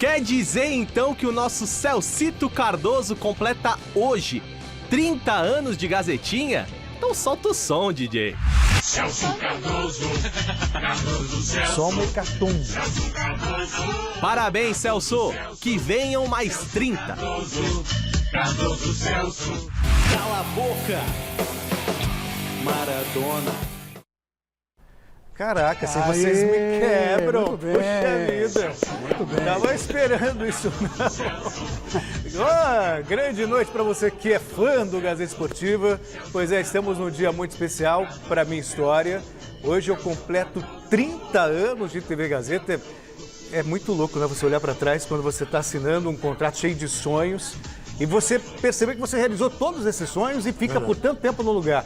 Quer dizer então que o nosso Celcito Cardoso completa hoje 30 anos de Gazetinha? Então solta o som, DJ. Celso Cardoso, Cardoso Celso. Som mecatum. Parabéns, Celso. Que venham mais 30. Cardoso Celso. Cala a boca, Maradona. Caraca, se vocês me quebram. Muito bem. Poxa vida. Muito bem. Tava esperando isso não. Grande noite para você que é fã do Gazeta Esportiva. Pois é, estamos num dia muito especial para minha história. Hoje eu completo 30 anos de TV Gazeta. É muito louco, né? Você olhar para trás quando você está assinando um contrato cheio de sonhos e você perceber que você realizou todos esses sonhos e fica por tanto tempo no lugar.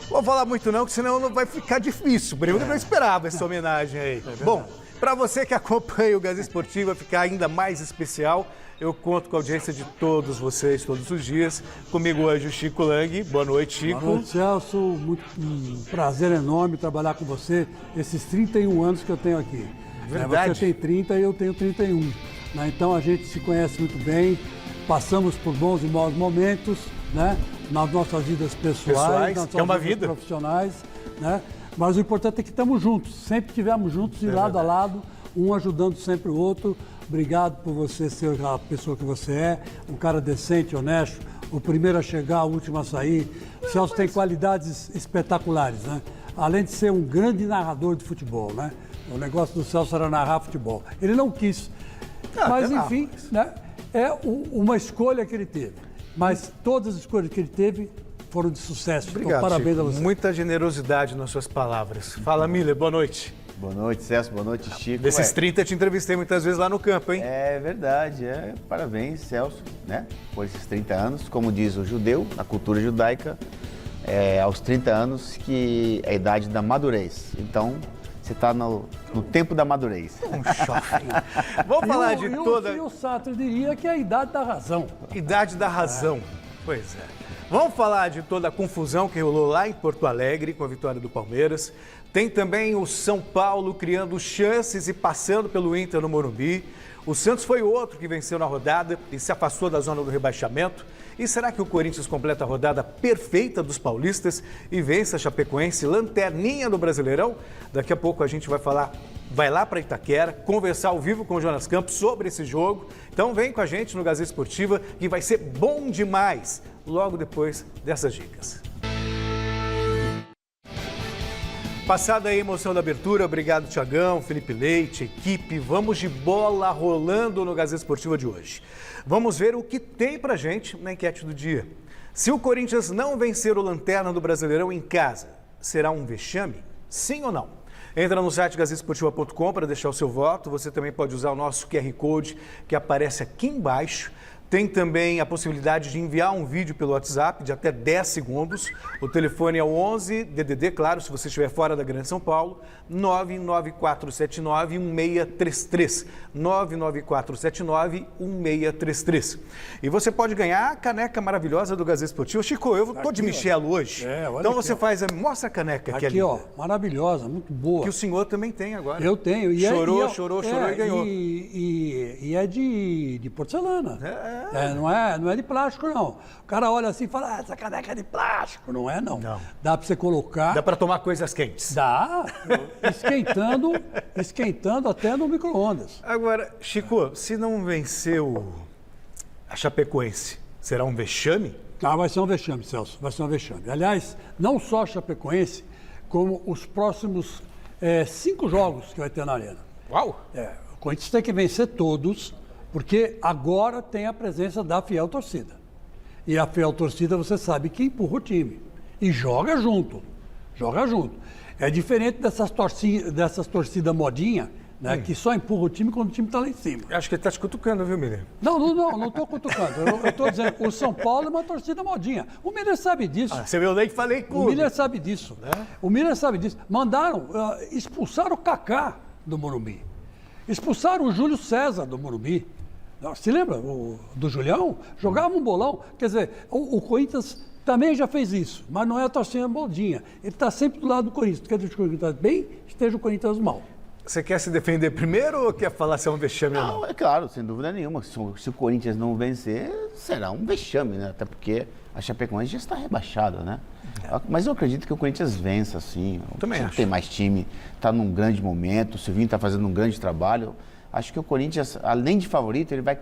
Vou falar muito não, que senão não vai ficar difícil. Primeiro eu não esperava essa homenagem aí. Bom, para você que acompanha o Gazeta Esportiva ficar ainda mais especial, eu conto com a audiência de todos vocês, todos os dias. Comigo hoje o Chico Lang. Boa noite, Chico. Boa noite, Celso. Um prazer enorme trabalhar com você esses 31 anos que eu tenho aqui. Verdade. Você tem 30 e eu tenho 31. Então a gente se conhece muito bem, passamos por bons e maus momentos, né? Nas nossas vidas pessoais, nas que é uma nossas vidas vida profissionais, né? Mas o importante é que estamos juntos, sempre estivemos juntos e lado a lado, um ajudando sempre o outro. Obrigado por você ser a pessoa que você é, um cara decente, honesto, o primeiro a chegar, o último a sair. O Celso tem qualidades espetaculares, né? Além de ser um grande narrador de futebol, né? O negócio do Celso era narrar futebol. Ele não quis, mas enfim, né? É uma escolha que ele teve. Mas todas as escolhas que ele teve foram de sucesso. Obrigado, então, parabéns Chico. a você. Muita generosidade nas suas palavras. Fala, Miller, boa noite. Boa noite, Celso. Boa noite, Chico. Desses 30 eu te entrevistei muitas vezes lá no campo, hein? É verdade. Parabéns, Celso, né? Por esses 30 anos. Como diz o judeu, na cultura judaica, aos 30 anos que é a idade da madurez. Então, você está no tempo da madurez. Um choque. Vamos falar de toda... E o Sartre diria que é a idade da razão. Idade da razão. Pois é. Vamos falar de toda a confusão que rolou lá em Porto Alegre com a vitória do Palmeiras. Tem também o São Paulo criando chances e passando pelo Inter no Morumbi. O Santos foi outro que venceu na rodada e se afastou da zona do rebaixamento. E será que o Corinthians completa a rodada perfeita dos paulistas e vence a Chapecoense, lanterninha do Brasileirão? Daqui a pouco a gente vai lá para Itaquera, conversar ao vivo com o Jonas Campos sobre esse jogo. Então vem com a gente no Gazeta Esportiva, que vai ser bom demais, logo depois dessas dicas. Passada a emoção da abertura, obrigado Thiagão, Felipe Leite, equipe. Vamos de bola rolando no Gazeta Esportiva de hoje. Vamos ver o que tem pra gente na enquete do dia. Se o Corinthians não vencer o Lanterna do Brasileirão em casa, será um vexame? Sim ou não? Entra no site gazetesportiva.com para deixar o seu voto. Você também pode usar o nosso QR Code que aparece aqui embaixo. Tem também a possibilidade de enviar um vídeo pelo WhatsApp de até 10 segundos. O telefone é o 11 DDD, claro, se você estiver fora da Grande São Paulo, 99479-1633. 99479-1633. E você pode ganhar a caneca maravilhosa do Gazeta Esportivo. Chico, eu tô de Michelo hoje. Olha então aqui, você mostra a caneca aqui. Aqui, ó, maravilhosa, muito boa. Que o senhor também tem agora. Eu tenho. Chorou e ganhou. E é de porcelana. Não é de plástico, não. O cara olha assim e fala, essa caneca é de plástico. Não é, não. Dá para você colocar... Dá para tomar coisas quentes. Dá. Esquentando até no micro-ondas. Agora, Chico, se não venceu a Chapecoense, será um vexame? Vai ser um vexame, Celso. Vai ser um vexame. Aliás, não só a Chapecoense, como os próximos 5 jogos que vai ter na Arena. Uau! O Corinthians tem que vencer todos, porque agora tem a presença da fiel torcida. E a fiel torcida, você sabe que empurra o time. E joga junto. É diferente dessas torcidas modinha, né, que só empurra o time quando o time está lá em cima. Acho que ele está te cutucando, viu, Miller? Não estou cutucando. Eu estou dizendo, o São Paulo é uma torcida modinha. O Miller sabe disso. Você viu daí que falei com o Miller sabe disso. O Miller sabe disso. Mandaram, expulsaram o Kaká do Morumbi. Expulsaram o Júlio César do Morumbi. Se lembra do Julião? Jogava um bolão. Quer dizer, o Corinthians também já fez isso, mas não é a torcida modinha. Ele está sempre do lado do Corinthians. Quer dizer que o Corinthians está bem, esteja o Corinthians mal. Você quer se defender primeiro ou quer falar se é um vexame ou não? Não, é claro, sem dúvida nenhuma. Se o Corinthians não vencer, será um vexame, né? Até porque a Chapecoense já está rebaixada, né? Mas eu acredito que o Corinthians vença, sim. Também acho. Tem mais time, está num grande momento, o Silvinho está fazendo um grande trabalho. Acho que o Corinthians, além de favorito, ele vai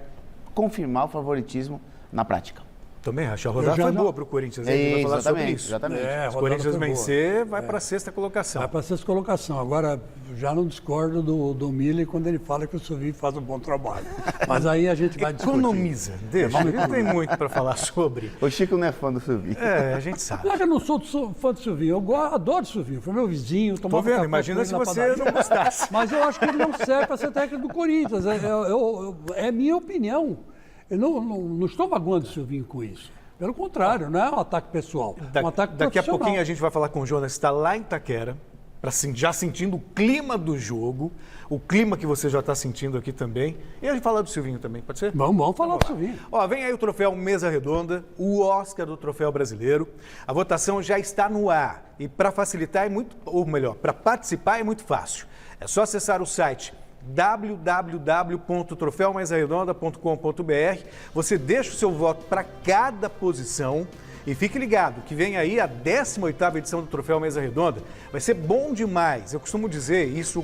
confirmar o favoritismo na prática. Também acho. A rodada foi boa para o Corinthians. A gente vai falar sobre isso. Exatamente. Se o Corinthians vencer, vai para a sexta colocação. Vai para a sexta colocação. Agora, já não discordo do Miller quando ele fala que o Silvinho faz um bom trabalho. Mas aí a gente vai discutir. Economiza. Deixa, não tem muito para falar sobre. O Chico não é fã do Silvinho. A gente sabe. Eu não sou fã do Silvinho. Eu adoro o Silvinho. Foi meu vizinho. Tô vendo, imagina se você não gostasse. Mas eu acho que ele não serve para ser técnico do Corinthians. É minha opinião. Eu não estou magoando o Silvinho com isso. Pelo contrário, não é um ataque pessoal, é um ataque Daqui a profissional. pouquinho a gente vai falar com o Jonas, que está lá em Itaquera, já sentindo o clima do jogo, o clima que você já está sentindo aqui também. E a gente fala do Silvinho também, pode ser? Vamos falar do Silvinho. Ó, vem aí o troféu Mesa Redonda, o Oscar do Troféu Brasileiro. A votação já está no ar. E para facilitar para participar é muito fácil. É só acessar o site www.troféumaisarredonda.com.br. Você deixa o seu voto para cada posição e fique ligado que vem aí a 18ª edição do Troféu Mesa Redonda. Vai ser bom demais. Eu costumo dizer isso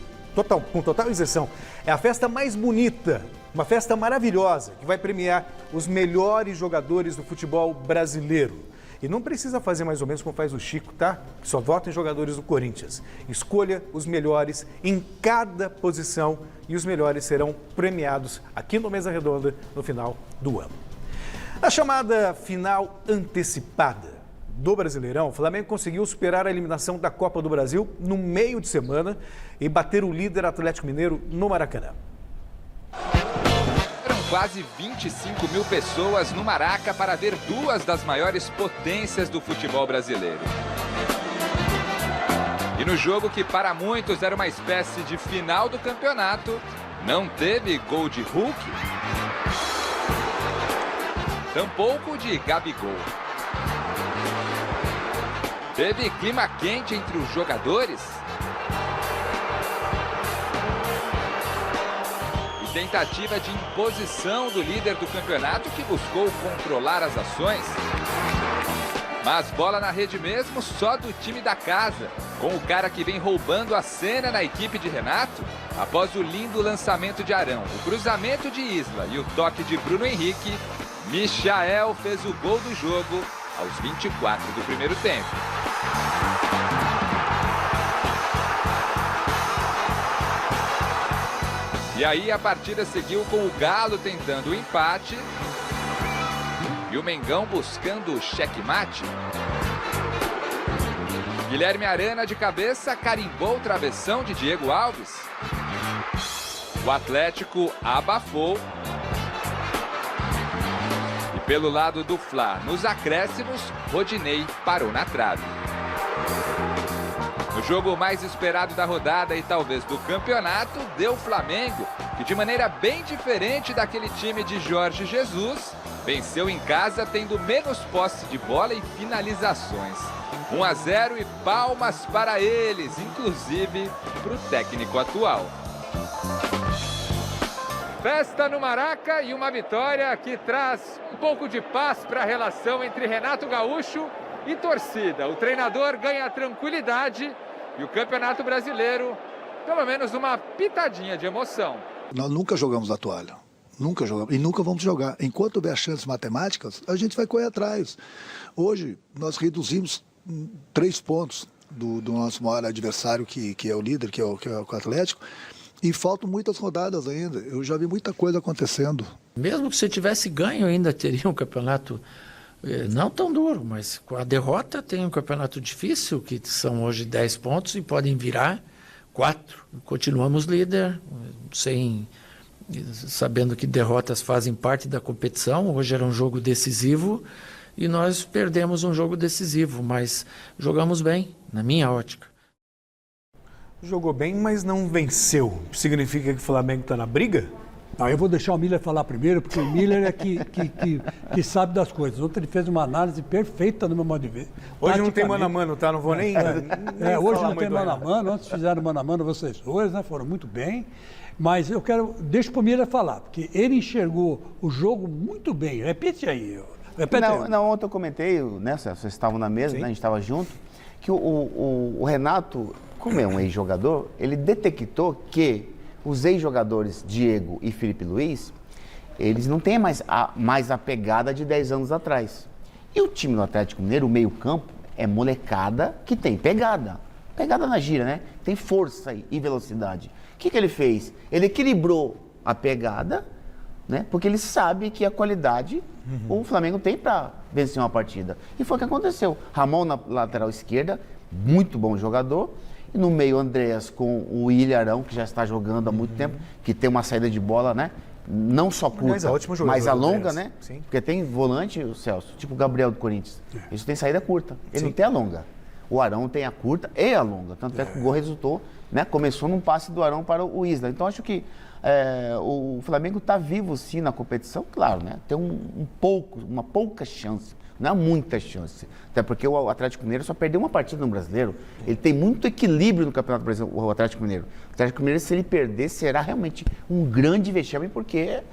com total isenção. É a festa mais bonita, uma festa maravilhosa que vai premiar os melhores jogadores do futebol brasileiro. E não precisa fazer mais ou menos como faz o Chico, tá? Só vota em jogadores do Corinthians. Escolha os melhores em cada posição e os melhores serão premiados aqui no Mesa Redonda no final do ano. Na chamada final antecipada do Brasileirão, o Flamengo conseguiu superar a eliminação da Copa do Brasil no meio de semana e bater o líder Atlético Mineiro no Maracanã. Quase 25 mil pessoas no Maraca para ver duas das maiores potências do futebol brasileiro. E no jogo que para muitos era uma espécie de final do campeonato, não teve gol de Hulk, tampouco de Gabigol. Teve clima quente entre os jogadores? Tentativa de imposição do líder do campeonato que buscou controlar as ações. Mas bola na rede mesmo só do time da casa, com o cara que vem roubando a cena na equipe de Renato, após o lindo lançamento de Arão, o cruzamento de Isla e o toque de Bruno Henrique, Michael fez o gol do jogo aos 24 do primeiro tempo. E aí a partida seguiu com o Galo tentando o empate e o Mengão buscando o checkmate. Guilherme Arana de cabeça carimbou o travessão de Diego Alves. O Atlético abafou. E pelo lado do Fla, nos acréscimos, Rodinei parou na trave. O jogo mais esperado da rodada e talvez do campeonato deu o Flamengo, que de maneira bem diferente daquele time de Jorge Jesus, venceu em casa tendo menos posse de bola e finalizações. 1-0 e palmas para eles, inclusive para o técnico atual. Festa no Maraca e uma vitória que traz um pouco de paz para a relação entre Renato Gaúcho e torcida. O treinador ganha tranquilidade e o Campeonato Brasileiro, pelo menos uma pitadinha de emoção. Nós nunca jogamos a toalha. Nunca jogamos. E nunca vamos jogar. Enquanto houver chances matemáticas, a gente vai correr atrás. Hoje, nós reduzimos 3 pontos do nosso maior adversário, que é o líder, que é o Atlético. E faltam muitas rodadas ainda. Eu já vi muita coisa acontecendo. Mesmo que você tivesse ganho, ainda teria um campeonato não tão duro, mas com a derrota tem um campeonato difícil, que são hoje 10 pontos e podem virar 4. Continuamos líder, sabendo que derrotas fazem parte da competição. Hoje era um jogo decisivo e nós perdemos um jogo decisivo, mas jogamos bem, na minha ótica. Jogou bem, mas não venceu. Significa que o Flamengo está na briga? Não, eu vou deixar o Miller falar primeiro, porque o Miller é que sabe das coisas. Ontem ele fez uma análise perfeita no meu modo de ver. Hoje não tem mano a mano, tá? Não vou nem. Hoje não tem mano a mano. Antes fizeram mano a mano vocês dois, né? Foram muito bem. Mas eu quero. Deixa o Miller falar, porque ele enxergou o jogo muito bem. Repete aí. Repete aí. Não, ontem eu comentei, né? Vocês estavam na mesa, né, a gente estava junto, que o Renato, como é um ex-jogador, ele detectou que os ex-jogadores Diego e Felipe Luiz, eles não têm mais a pegada de 10 anos atrás. E o time do Atlético Mineiro, o meio-campo, é molecada que tem pegada. Pegada na gira, né? Tem força e velocidade. O que ele fez? Ele equilibrou a pegada, né? Porque ele sabe que a qualidade o Flamengo tem para vencer uma partida. E foi o que aconteceu. Ramon na lateral esquerda, muito bom jogador. E no meio, Andreas com o Ilharão, que já está jogando há muito tempo, que tem uma saída de bola, né? Não só curta, mas a longa, né? Sim. Porque tem volante, o Celso, tipo o Gabriel do Corinthians. Isso tem saída curta. Ele não tem a longa. O Arão tem a curta e a longa. Tanto é que o gol resultou, né? Começou num passe do Arão para o Isla. Então, acho que o Flamengo está vivo, sim, na competição, claro, né? Tem uma pouca chance. Não há muita chance. Até porque o Atlético Mineiro só perdeu uma partida no Brasileiro. Ele tem muito equilíbrio no Campeonato Brasileiro, o Atlético Mineiro. O Atlético Mineiro, se ele perder, será realmente um grande vexame, porque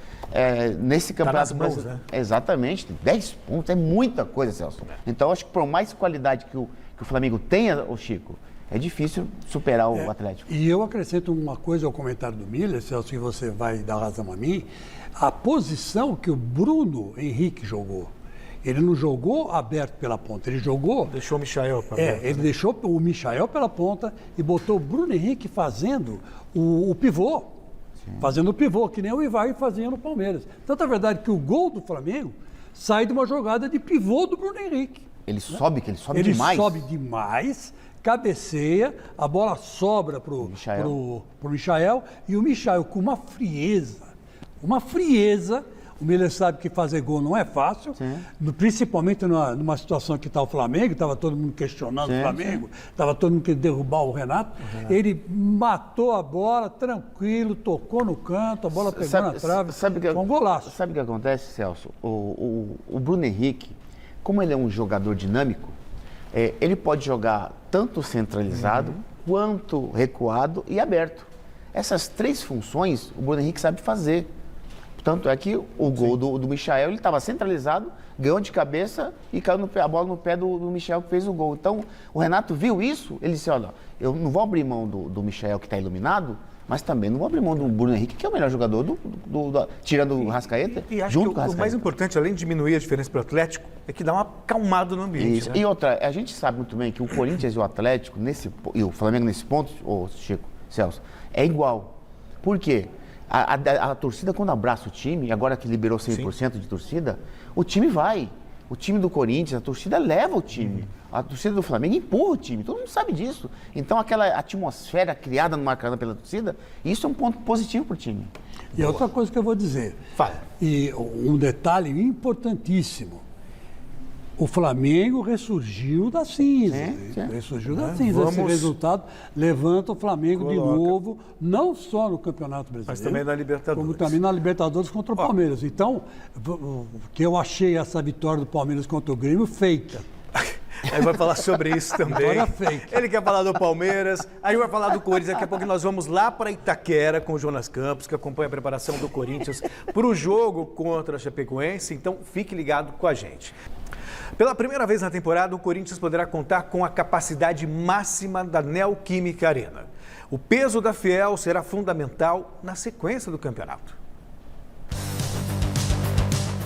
nesse Campeonato Brasileiro... Né? Exatamente, 10 pontos, é muita coisa, Celso. Então, acho que por mais qualidade que o Flamengo tenha, o Chico, é difícil superar o Atlético. E eu acrescento uma coisa ao comentário do Miller, Celso, que você vai dar razão a mim. A posição que o Bruno Henrique jogou. Ele não jogou aberto pela ponta, ele jogou... Deixou o Michael para ele deixou o Michael pela ponta e botou o Bruno Henrique fazendo o pivô. Sim. Fazendo o pivô, que nem o Ivar fazia no Palmeiras. Tanto é verdade que o gol do Flamengo sai de uma jogada de pivô do Bruno Henrique. Ele sobe demais. Ele sobe demais, cabeceia, a bola sobra pro Michael e o Michael com uma frieza. O Miller sabe que fazer gol não é fácil, principalmente numa situação que está o Flamengo, estava todo mundo questionando o Flamengo, estava todo mundo querendo derrubar o Renato. Ele matou a bola, tranquilo, tocou no canto, a bola pegou na trave, foi um golaço. Sabe o que acontece, Celso? O Bruno Henrique, como ele é um jogador dinâmico, ele pode jogar tanto centralizado, quanto recuado e aberto. Essas três funções o Bruno Henrique sabe fazer. Tanto é que o gol do Michael, ele estava centralizado, ganhou de cabeça e caiu a bola no pé do Michael que fez o gol. Então, o Renato viu isso, ele disse, olha, eu não vou abrir mão do Michael que está iluminado, mas também não vou abrir mão do Bruno Henrique, que é o melhor jogador tirando o Rascaeta, e acho junto que com o Rascaeta. O mais importante, além de diminuir a diferença para o Atlético, é que dá uma acalmada no ambiente. Isso. Né? E outra, a gente sabe muito bem que o Corinthians e o Atlético, e o Flamengo nesse ponto, Chico, Celso, é igual. Por quê? A torcida, quando abraça o time, agora que liberou 100% de torcida, o time vai. O time do Corinthians, a torcida leva o time. A torcida do Flamengo empurra o time. Todo mundo sabe disso. Então, aquela atmosfera criada no Maracanã pela torcida, isso é um ponto positivo para o time. E outra coisa que eu vou dizer. Fala. E um detalhe importantíssimo. O Flamengo ressurgiu da cinza. Ressurgiu da cinza. Esse resultado levanta o Flamengo de novo, não só no Campeonato Brasileiro, mas também na Libertadores. Como também na Libertadores contra o Palmeiras. Então, que eu achei essa vitória do Palmeiras contra o Grêmio feita. Aí vai falar sobre isso também. Ele quer falar do Palmeiras, aí vai falar do Corinthians. Daqui a pouco nós vamos lá para Itaquera com o Jonas Campos, que acompanha a preparação do Corinthians para o jogo contra a Chapecoense. Então, fique ligado com a gente. Pela primeira vez na temporada, o Corinthians poderá contar com a capacidade máxima da Neoquímica Arena. O peso da Fiel será fundamental na sequência do campeonato.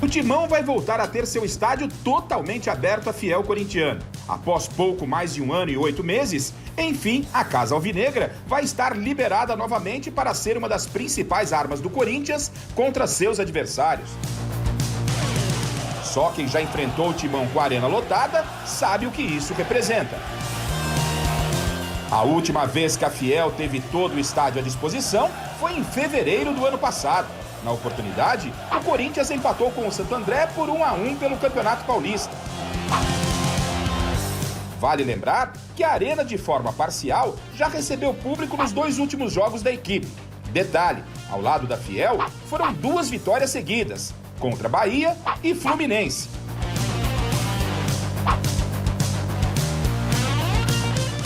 O Timão vai voltar a ter seu estádio totalmente aberto à fiel corintiano. Após pouco mais de 1 ano e 8 meses, enfim, a Casa Alvinegra vai estar liberada novamente para ser uma das principais armas do Corinthians contra seus adversários. Só quem já enfrentou o Timão com a arena lotada sabe o que isso representa. A última vez que a Fiel teve todo o estádio à disposição foi em fevereiro do ano passado. Na oportunidade, o Corinthians empatou com o Santo André por 1-1 pelo Campeonato Paulista. Vale lembrar que a Arena, de forma parcial, já recebeu público nos 2 últimos jogos da equipe. Detalhe, ao lado da Fiel, foram 2 vitórias seguidas, contra Bahia e Fluminense.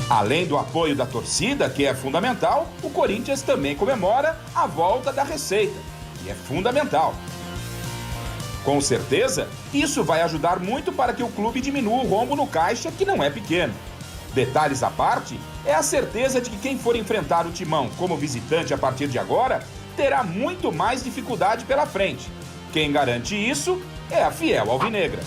Além do apoio da torcida, que é fundamental, o Corinthians também comemora a volta da receita, que é fundamental. Com certeza, isso vai ajudar muito para que o clube diminua o rombo no caixa, que não é pequeno. Detalhes à parte, é a certeza de que quem for enfrentar o Timão como visitante a partir de agora, terá muito mais dificuldade pela frente. Quem garante isso é a Fiel Alvinegra.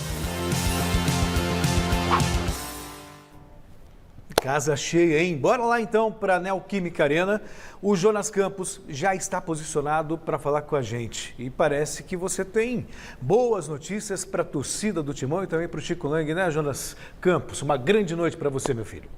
Casa cheia, hein? Bora lá então para a Neoquímica Arena. O Jonas Campos já está posicionado para falar com a gente. E parece que você tem boas notícias para a torcida do Timão e também para o Chico Lang, né, Jonas Campos? Uma grande noite para você, meu filho.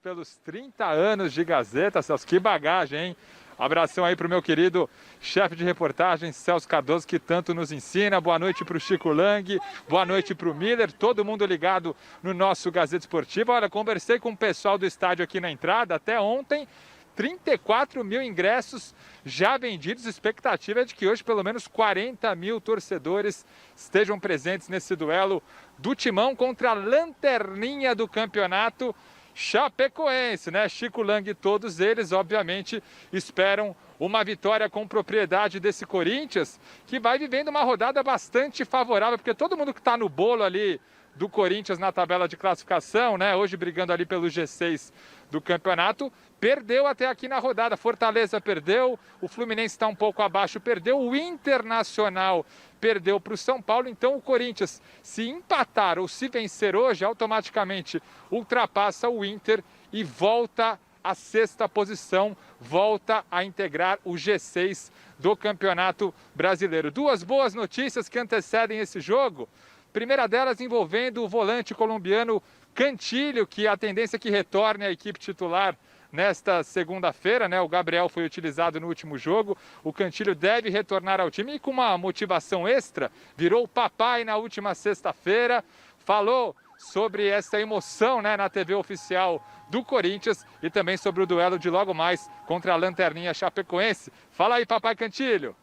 Pelos 30 anos de Gazeta, Celso, que bagagem, hein? Abração aí para o meu querido chefe de reportagem, Celso Cardoso, que tanto nos ensina. Boa noite para o Chico Lang, boa noite para o Miller, todo mundo ligado no nosso Gazeta Esportiva. Olha, conversei com o pessoal do estádio aqui na entrada, até ontem, 34 mil ingressos já vendidos. A expectativa é de que hoje pelo menos 40 mil torcedores estejam presentes nesse duelo do Timão contra a lanterninha do campeonato, Chapecoense, né? Chico Lang e todos eles, obviamente, esperam uma vitória com propriedade desse Corinthians, que vai vivendo uma rodada bastante favorável, porque todo mundo que está no bolo ali do Corinthians na tabela de classificação, né? Hoje brigando ali pelo G6 do campeonato, perdeu até aqui na rodada. Fortaleza perdeu, o Fluminense está um pouco abaixo, perdeu, o Internacional perdeu para o São Paulo. Então o Corinthians, se empatar ou se vencer hoje, automaticamente ultrapassa o Inter e volta à 6ª posição, volta a integrar o G6 do Campeonato Brasileiro. 2 boas notícias que antecedem esse jogo. Primeira delas envolvendo o volante colombiano Cantillo, que a tendência é que retorne à equipe titular nesta segunda-feira, né? O Gabriel foi utilizado no último jogo, o Cantillo deve retornar ao time e com uma motivação extra, virou papai na última sexta-feira, falou sobre essa emoção, né, na TV oficial do Corinthians e também sobre o duelo de logo mais contra a lanterninha Chapecoense. Fala aí, papai Cantillo.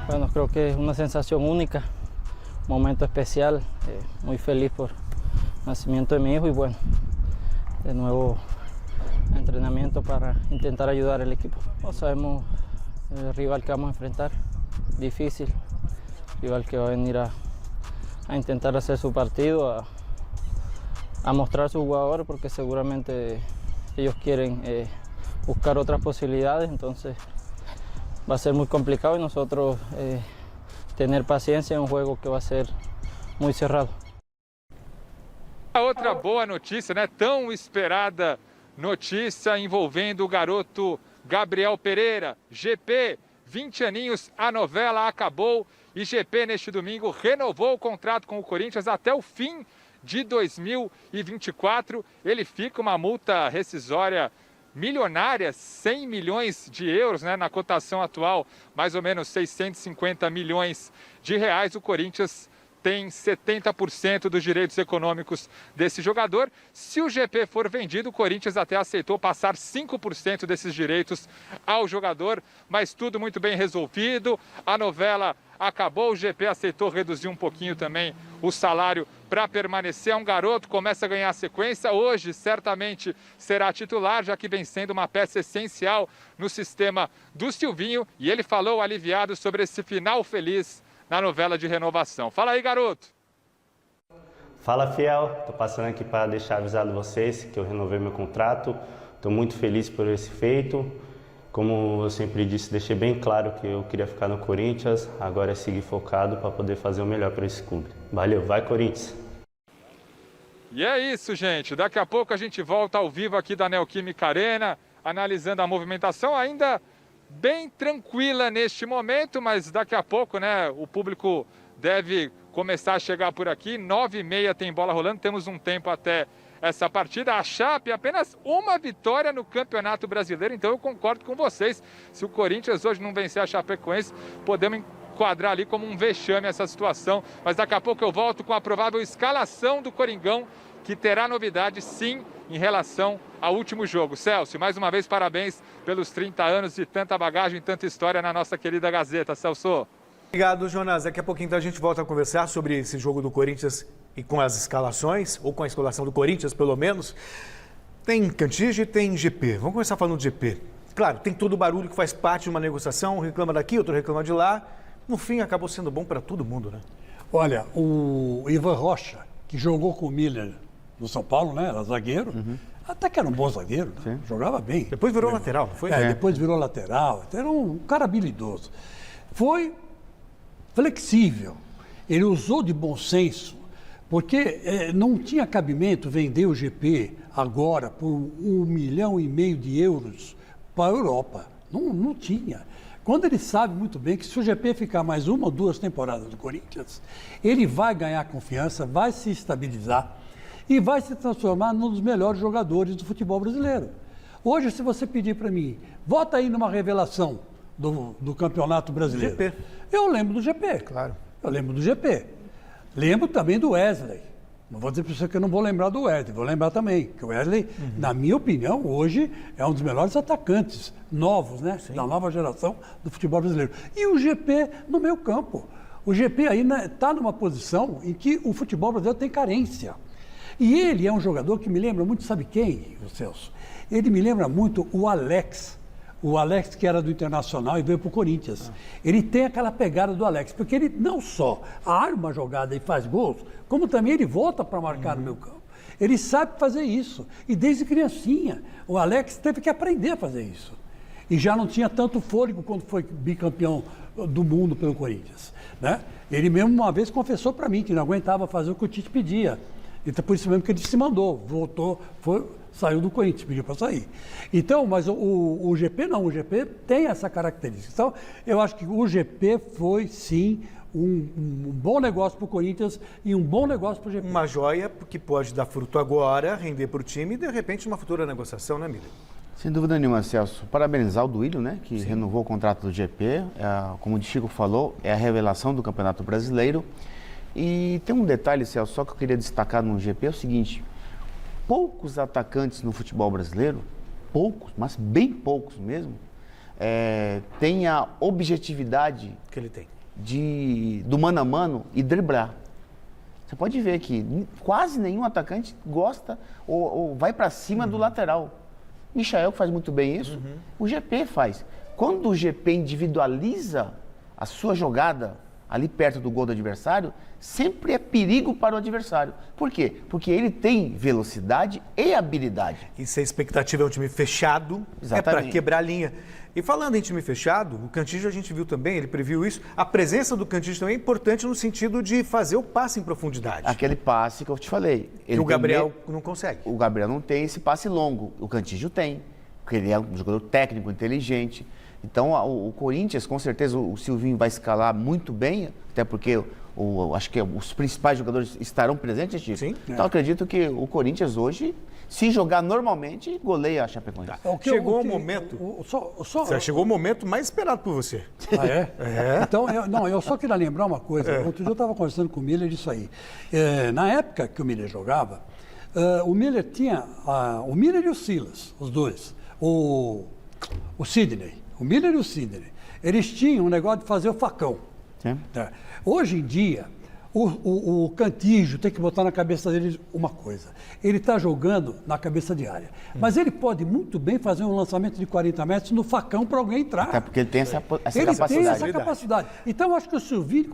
Bueno, creo que es una sensación única, un momento especial, muy feliz por el nacimiento de mi hijo y bueno, de nuevo entrenamiento para intentar ayudar al equipo. No sabemos el rival que vamos a enfrentar, difícil, rival que va a venir a intentar hacer su partido, a mostrar a sus jugadores porque seguramente ellos quieren buscar otras posibilidades, entonces va a ser muy complicado y nosotros tener paciencia en un juego que va a ser muy cerrado. A outra boa notícia, né? Tão esperada notícia envolvendo o garoto Gabriel Pereira. GP, 20 aninhos, a novela acabou e GP neste domingo renovou o contrato com o Corinthians até o fim de 2024. Ele fica uma multa rescisória milionária, 100 milhões de euros, né? Na cotação atual, mais ou menos 650 milhões de reais. O Corinthians tem 70% dos direitos econômicos desse jogador. Se o GP for vendido, o Corinthians até aceitou passar 5% desses direitos ao jogador, mas tudo muito bem resolvido. A novela acabou, o GP aceitou reduzir um pouquinho também o salário para permanecer. É um garoto, começa a ganhar sequência. Hoje, certamente, será titular, já que vem sendo uma peça essencial no sistema do Silvinho. E ele falou aliviado sobre esse final feliz na novela de renovação. Fala aí, garoto! Fala, Fiel. Tô passando aqui para deixar avisado vocês que eu renovei meu contrato. Estou muito feliz por esse feito. Como eu sempre disse, deixei bem claro que eu queria ficar no Corinthians. Agora é seguir focado para poder fazer o melhor para esse clube. Valeu, vai Corinthians! E é isso, gente. Daqui a pouco a gente volta ao vivo aqui da Neoquímica Arena, analisando a movimentação ainda bem tranquila neste momento, mas daqui a pouco, né, o público deve começar a chegar por aqui. 9h30 tem bola rolando, temos um tempo até essa partida. A Chape apenas uma vitória no Campeonato Brasileiro, então eu concordo com vocês. Se o Corinthians hoje não vencer a Chapecoense, podemos enquadrar ali como um vexame essa situação. Mas daqui a pouco eu volto com a provável escalação do Coringão, que terá novidade sim em relação ao último jogo. Celso, mais uma vez parabéns pelos 30 anos de tanta bagagem, tanta história na nossa querida Gazeta. Celso. Obrigado, Jonas. Daqui a pouquinho então, a gente volta a conversar sobre esse jogo do Corinthians e com as escalações, ou com a escalação do Corinthians, pelo menos. Tem Cantígio e tem GP. Vamos começar falando de GP. Claro, tem todo o barulho que faz parte de uma negociação, um reclama daqui, outro reclama de lá. No fim, acabou sendo bom para todo mundo, né? Olha, o Ivan Rocha, que jogou com o Miller no São Paulo, né? Era zagueiro. Até que era um bom zagueiro, né? Jogava bem. Depois virou lateral, não foi? Depois virou lateral. Era um cara habilidoso. Foi flexível. Ele usou de bom senso, porque não tinha cabimento vender o GP agora por 1,5 milhão de euros para a Europa. Não tinha. Quando ele sabe muito bem que se o GP ficar mais 1 ou 2 temporadas do Corinthians, ele vai ganhar confiança, vai se estabilizar e vai se transformar num dos melhores jogadores do futebol brasileiro. Hoje, se você pedir para mim, vota aí numa revelação do Campeonato Brasileiro. GP. Eu lembro do GP. Claro. Eu lembro do GP. Lembro também do Wesley. Não vou dizer para você que eu não vou lembrar do Wesley, vou lembrar também. Que o Wesley, na minha opinião, hoje é um dos melhores atacantes novos, né? Sim. Da nova geração do futebol brasileiro. E o GP no meio campo. O GP aí está numa posição em que o futebol brasileiro tem carência. E ele é um jogador que me lembra muito, sabe quem, Celso? Ele me lembra muito o Alex. O Alex, que era do Internacional e veio para o Corinthians. Ele tem aquela pegada do Alex, porque ele não só arma a jogada e faz gols, como também ele volta para marcar no meio campo. Ele sabe fazer isso. E desde criancinha, o Alex teve que aprender a fazer isso. E já não tinha tanto fôlego quando foi bicampeão do mundo pelo Corinthians, né? Ele mesmo uma vez confessou para mim que não aguentava fazer o que o Tite pedia. Então, por isso mesmo que ele se mandou, voltou, saiu do Corinthians, pediu para sair. Então, mas o GP não, o GP tem essa característica. Então, eu acho que o GP foi, sim, um bom negócio para o Corinthians e um bom negócio para o GP. Uma joia que pode dar fruto agora, render para o time e, de repente, uma futura negociação, né, Miller? Sem dúvida nenhuma, Celso. Parabenizar o Duílio, né, que renovou o contrato do GP. Como o Chico falou, é a revelação do Campeonato Brasileiro. E tem um detalhe, Celso, só que eu queria destacar no GP, é o seguinte: poucos atacantes no futebol brasileiro, poucos, mas bem poucos mesmo, têm a objetividade que ele tem do mano a mano e driblar. Você pode ver que quase nenhum atacante gosta ou vai para cima do lateral. Michael faz muito bem isso, o GP faz. Quando o GP individualiza a sua jogada ali perto do gol do adversário, sempre é perigo para o adversário. Por quê? Porque ele tem velocidade e habilidade. E se a expectativa é um time fechado, é para quebrar a linha. E falando em time fechado, o Cantígio a gente viu também, ele previu isso, a presença do Cantígio também é importante no sentido de fazer o passe em profundidade. Aquele passe que eu te falei. Que o Gabriel não consegue. O Gabriel não tem esse passe longo, o Cantígio tem, porque ele é um jogador técnico, inteligente. Então, o Corinthians, com certeza, o Silvinho vai escalar muito bem, até porque acho que os principais jogadores estarão presentes, Chico. Sim. Então, acredito que o Corinthians hoje, se jogar normalmente, goleia a Chapecoense. Tá. Chegou o momento... Chegou o momento mais esperado por você. Ah, é? Então, eu só queria lembrar uma coisa. Outro dia eu estava conversando com o Miller disso aí. Na época que o Miller jogava, o Miller tinha... o Miller e o Silas, os dois. O Sidney. O Miller e o Sidney, eles tinham um negócio de fazer o facão. Sim. Hoje em dia, o Cantígio tem que botar na cabeça dele uma coisa. Ele está jogando na cabeça de área. Mas ele pode muito bem fazer um lançamento de 40 metros no facão para alguém entrar. Até porque ele tem essa capacidade. Ele tem essa capacidade. Então, eu acho que o Silvinho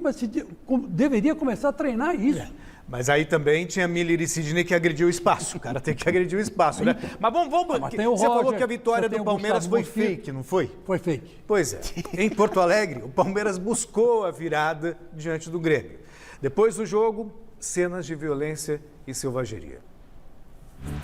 deveria começar a treinar isso. Mas aí também tinha Miller e Sidney que agrediu o espaço. O cara tem que agredir o espaço, né? Mas vamos... Você falou que a vitória do Palmeiras foi fake, não foi? Foi fake. Pois é. Em Porto Alegre, o Palmeiras buscou a virada diante do Grêmio. Depois do jogo, cenas de violência e selvageria.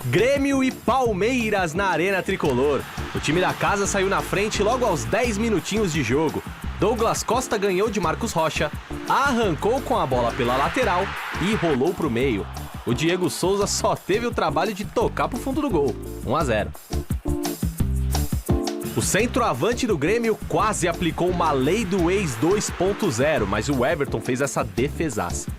Grêmio e Palmeiras na Arena Tricolor. O time da casa saiu na frente logo aos 10 minutinhos de jogo. Douglas Costa ganhou de Marcos Rocha, arrancou com a bola pela lateral e rolou para o meio. O Diego Souza só teve o trabalho de tocar para o fundo do gol. 1-0. O centroavante do Grêmio quase aplicou uma lei do ex 2.0, mas o Everton fez essa defesaça.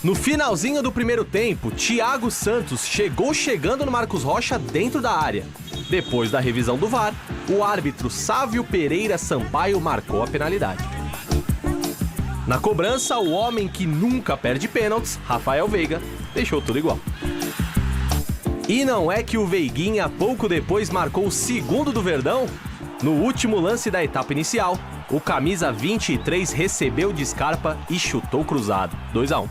No finalzinho do primeiro tempo, Thiago Santos chegou chegando no Marcos Rocha dentro da área. Depois da revisão do VAR, o árbitro Sávio Pereira Sampaio marcou a penalidade. Na cobrança, o homem que nunca perde pênaltis, Rafael Veiga, deixou tudo igual. E não é que o Veiguinha pouco depois marcou o segundo do Verdão? No último lance da etapa inicial, o camisa 23 recebeu de Scarpa e chutou cruzado, 2-1.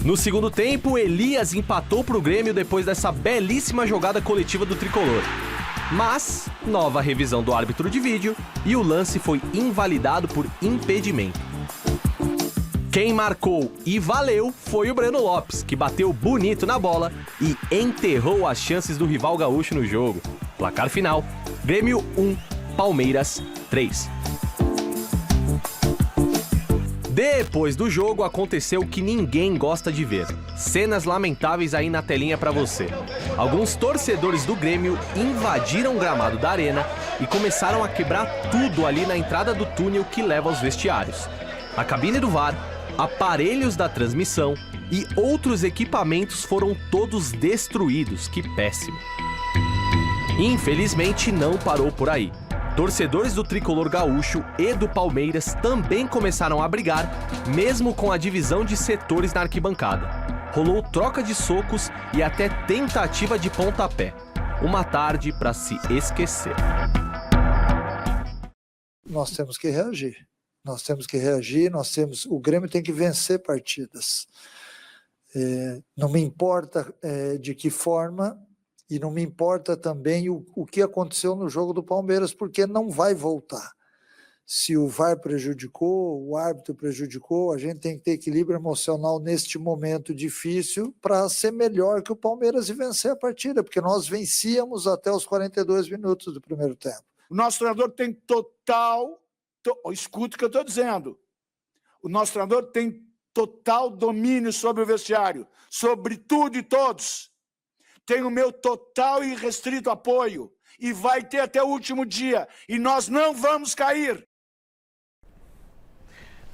No segundo tempo, Elias empatou para o Grêmio depois dessa belíssima jogada coletiva do tricolor. Mas, nova revisão do árbitro de vídeo e o lance foi invalidado por impedimento. Quem marcou e valeu foi o Breno Lopes, que bateu bonito na bola e enterrou as chances do rival gaúcho no jogo. Placar final, Grêmio 1, Palmeiras 3. Depois do jogo, aconteceu o que ninguém gosta de ver. Cenas lamentáveis aí na telinha pra você. Alguns torcedores do Grêmio invadiram o gramado da arena e começaram a quebrar tudo ali na entrada do túnel que leva aos vestiários. A cabine do VAR, aparelhos da transmissão e outros equipamentos foram todos destruídos. Que péssimo. Infelizmente, não parou por aí. Torcedores do tricolor gaúcho e do Palmeiras também começaram a brigar, mesmo com a divisão de setores na arquibancada. Rolou troca de socos e até tentativa de pontapé. Uma tarde para se esquecer. Nós temos que reagir. O Grêmio tem que vencer partidas. Não me importa de que forma. E não me importa também o que aconteceu no jogo do Palmeiras, porque não vai voltar. Se o VAR prejudicou, o árbitro prejudicou, a gente tem que ter equilíbrio emocional neste momento difícil para ser melhor que o Palmeiras e vencer a partida, porque nós vencíamos até os 42 minutos do primeiro tempo. O nosso treinador tem escuta o que eu estou dizendo. O nosso treinador tem total domínio sobre o vestiário, sobre tudo e todos. Tem o meu total e restrito apoio e vai ter até o último dia e nós não vamos cair.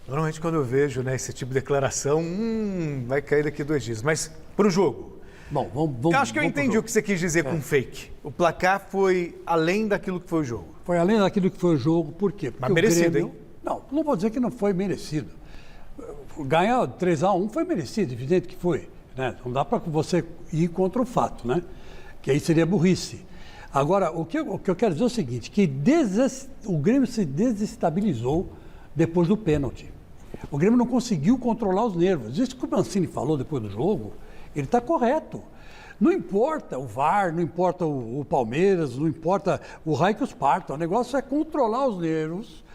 Normalmente quando eu vejo esse tipo de declaração, vai cair daqui a 2 dias. Mas para o jogo. Bom, vamos. Acho que eu entendi o que você quis dizer com fake. O placar foi além daquilo que foi o jogo. Foi além daquilo que foi o jogo, por quê? Porque mas merecido, Grêmio, hein? Não vou dizer que não foi merecido. Ganhar 3-1 foi merecido, evidente que foi. Né? Não dá para você ir contra o fato, né? Que aí seria burrice. Agora, o que eu quero dizer é o seguinte, que o Grêmio se desestabilizou depois do pênalti. O Grêmio não conseguiu controlar os nervos. Isso que o Mancini falou depois do jogo, ele está correto. Não importa o VAR, não importa o Palmeiras, não importa o raio que os parta. O negócio é controlar os nervos,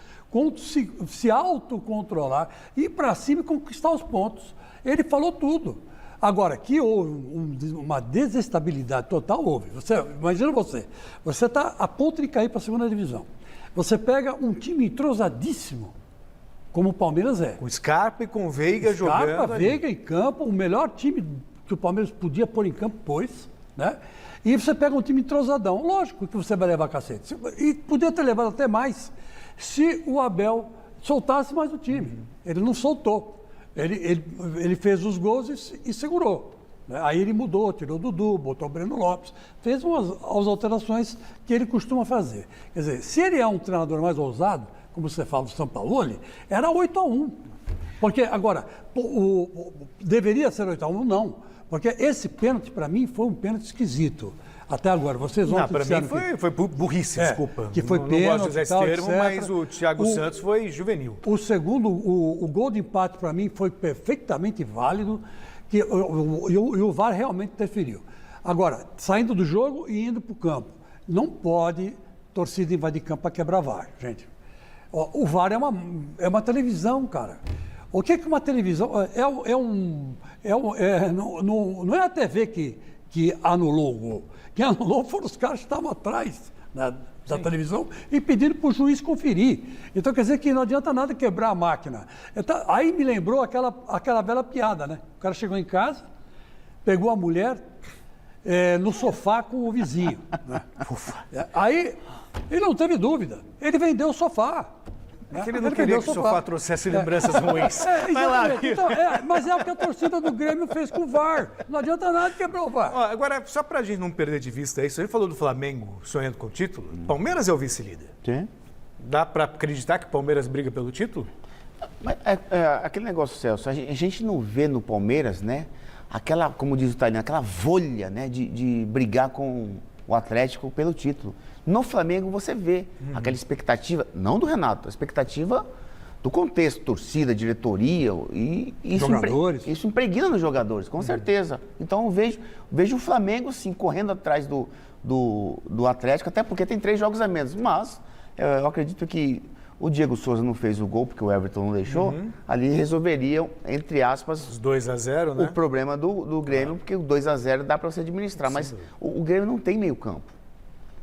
se autocontrolar, ir para cima e conquistar os pontos. Ele falou tudo. Agora, que houve uma desestabilidade total, houve. Imagina você está a ponto de cair para a segunda divisão. Você pega um time entrosadíssimo, como o Palmeiras é. Com Scarpa e com Veiga jogando. Scarpa, Veiga em campo, o melhor time que o Palmeiras podia pôr em campo, pôs, né? E você pega um time entrosadão, lógico que você vai levar cacete. E podia ter levado até mais se o Abel soltasse mais o time. Ele não soltou. Ele fez os gols e segurou. Né? Aí ele mudou, tirou o Dudu, botou o Breno Lopes, fez as alterações que ele costuma fazer. Quer dizer, se ele é um treinador mais ousado, como você fala do Sampaoli, era 8-1. Porque, agora, deveria ser 8-1? Não. Porque esse pênalti, para mim, foi um pênalti esquisito. Até agora, vocês ontem disseram para mim foi burrice, desculpa. Que foi pênalti, não gosto de usar esse termo, mas o Thiago Santos foi juvenil. O segundo, o gol de empate para mim foi perfeitamente válido e o VAR realmente interferiu. Agora, saindo do jogo e indo para o campo, não pode torcida invadir campo para quebrar VAR, gente. O VAR é uma televisão, cara. O que é uma televisão? Não é a TV que anulou o gol. Quem anulou foram os caras que estavam atrás da televisão e pedindo para o juiz conferir. Então quer dizer que não adianta nada quebrar a máquina. Então, aí me lembrou aquela bela piada, né? O cara chegou em casa, pegou a mulher no sofá com o vizinho. Né? Aí, ele não teve dúvida. Ele vendeu o sofá. É que ele não queria que o sofá trouxesse lembranças ruins. Vai lá. Então, mas é o que a torcida do Grêmio fez com o VAR. Não adianta nada quebrar o VAR. Ó, agora, só pra gente não perder de vista isso, ele falou do Flamengo sonhando com o título. Palmeiras é o vice-líder. Sim. Dá pra acreditar que o Palmeiras briga pelo título? Mas, aquele negócio, Celso, a gente não vê no Palmeiras, né, aquela, como diz o italiano, aquela volha, né, de brigar com o Atlético pelo título. No Flamengo você vê aquela expectativa, não do Renato, a expectativa do contexto, torcida, diretoria e isso impregna nos jogadores, com certeza. Então eu vejo o Flamengo, sim, correndo atrás do Atlético, até porque tem 3 jogos a menos, mas eu acredito que o Diego Souza não fez o gol, porque o Everton não deixou, ali resolveriam, entre aspas, os 2-0, né? O problema do Grêmio, porque o 2-0 dá para você administrar, mas o Grêmio não tem meio campo.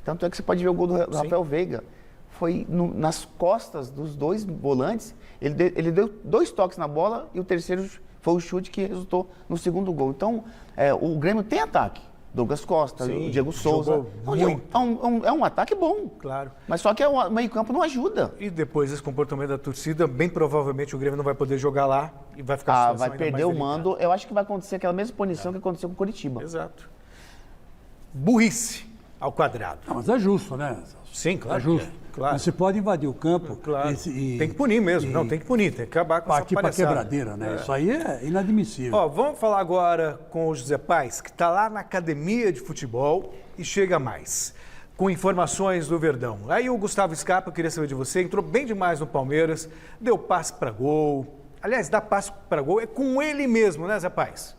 Tanto é que você pode ver o gol do Rafael Veiga, foi nas costas dos 2 volantes, ele deu 2 toques na bola e o terceiro foi o chute que resultou no segundo gol. Então, o Grêmio tem ataque. Douglas Costa, o Diego Souza. É um ataque bom. Claro. Mas só que o meio-campo não ajuda. E depois desse comportamento da torcida, bem provavelmente o Grêmio não vai poder jogar lá e vai ficar vai perder o mando. Eu acho que vai acontecer aquela mesma punição que aconteceu com o Coritiba. Exato. Burrice ao quadrado. Não, mas é justo, né? Sim, claro. É justo. Claro. Mas você pode invadir o campo. Claro. Tem que punir mesmo. Não, tem que punir. Tem que acabar com essa palhaçada. Partir para quebradeira, né? Isso aí é inadmissível. Ó, vamos falar agora com o José Paes, que está lá na academia de futebol e chega mais, com informações do Verdão. Aí o Gustavo Scarpa, eu queria saber de você, entrou bem demais no Palmeiras, deu passe para gol. Aliás, dar passe para gol é com ele mesmo, né, Zé Paes?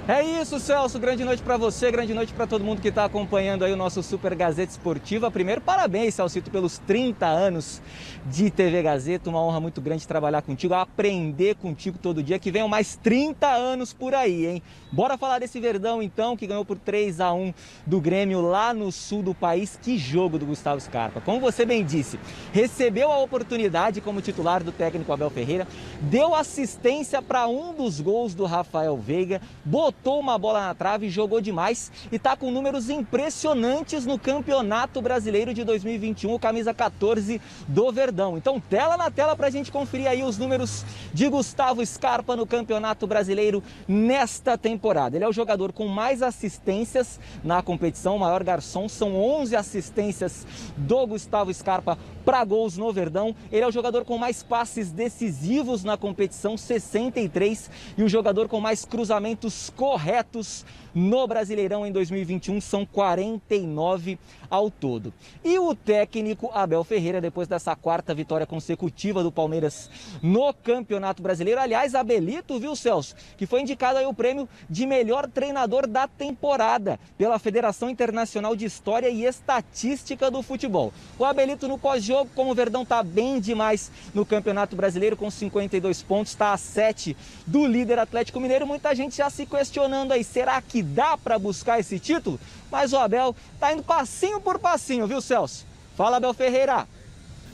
É isso, Celso. Grande noite para você, grande noite para todo mundo que está acompanhando aí o nosso Super Gazeta Esportiva. Primeiro, parabéns, Celcito, pelos 30 anos de TV Gazeta. Uma honra muito grande trabalhar contigo, aprender contigo todo dia. Que venham mais 30 anos por aí, hein? Bora falar desse Verdão, então, que ganhou por 3-1 do Grêmio lá no sul do país. Que jogo do Gustavo Scarpa. Como você bem disse, recebeu a oportunidade como titular do técnico Abel Ferreira, deu assistência para um dos gols do Rafael Veiga, botou uma bola na trave, jogou demais e está com números impressionantes no Campeonato Brasileiro de 2021, camisa 14 do Verdão. Então, tela na tela para a gente conferir aí os números de Gustavo Scarpa no Campeonato Brasileiro nesta temporada. Ele é o jogador com mais assistências na competição, o maior garçom, são 11 assistências do Gustavo Scarpa para gols no Verdão. Ele é o jogador com mais passes decisivos na competição, 63, e o jogador com mais cruzamentos corretos no Brasileirão em 2021, são 49 ao todo. E o técnico Abel Ferreira, depois dessa 4ª vitória consecutiva do Palmeiras no Campeonato Brasileiro, aliás, Abelito, viu, Celso, que foi indicado aí o prêmio de melhor treinador da temporada pela Federação Internacional de História e Estatística do Futebol. O Abelito no pós-jogo, como o Verdão tá bem demais no Campeonato Brasileiro, com 52 pontos, está a 7 do líder Atlético Mineiro, muita gente já se questionando aí, será que dá para buscar esse título? Mas o Abel tá indo passinho por passinho, viu, Celso? Fala, Abel Ferreira.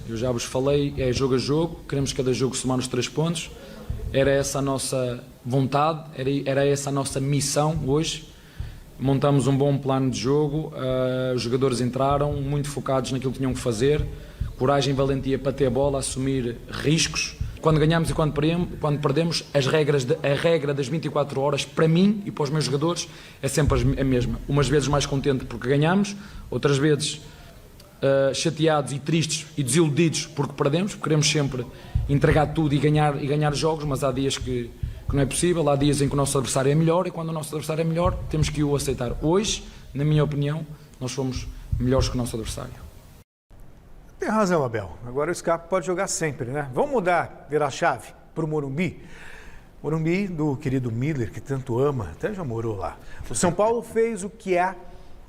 Eu já vos falei, é jogo a jogo, queremos cada jogo somar os 3 pontos. Era essa a nossa vontade, era essa a nossa missão hoje. Montamos um bom plano de jogo, os jogadores entraram muito focados naquilo que tinham que fazer, coragem e valentia para ter a bola, assumir riscos. Quando ganhamos e quando perdemos, a regra das 24 horas, para mim e para os meus jogadores, é sempre a mesma. Umas vezes mais contente porque ganhamos, outras vezes chateados e tristes e desiludidos porque perdemos, porque queremos sempre entregar tudo e ganhar jogos, mas há dias que não é possível, há dias em que o nosso adversário é melhor, e quando o nosso adversário é melhor, temos que o aceitar. Hoje, na minha opinião, nós fomos melhores que o nosso adversário. Tem razão, Abel. Agora o Scarpa pode jogar sempre, né? Vamos mudar, virar a chave para o Morumbi. Morumbi do querido Miller, que tanto ama, até já morou lá. O São Paulo fez o que há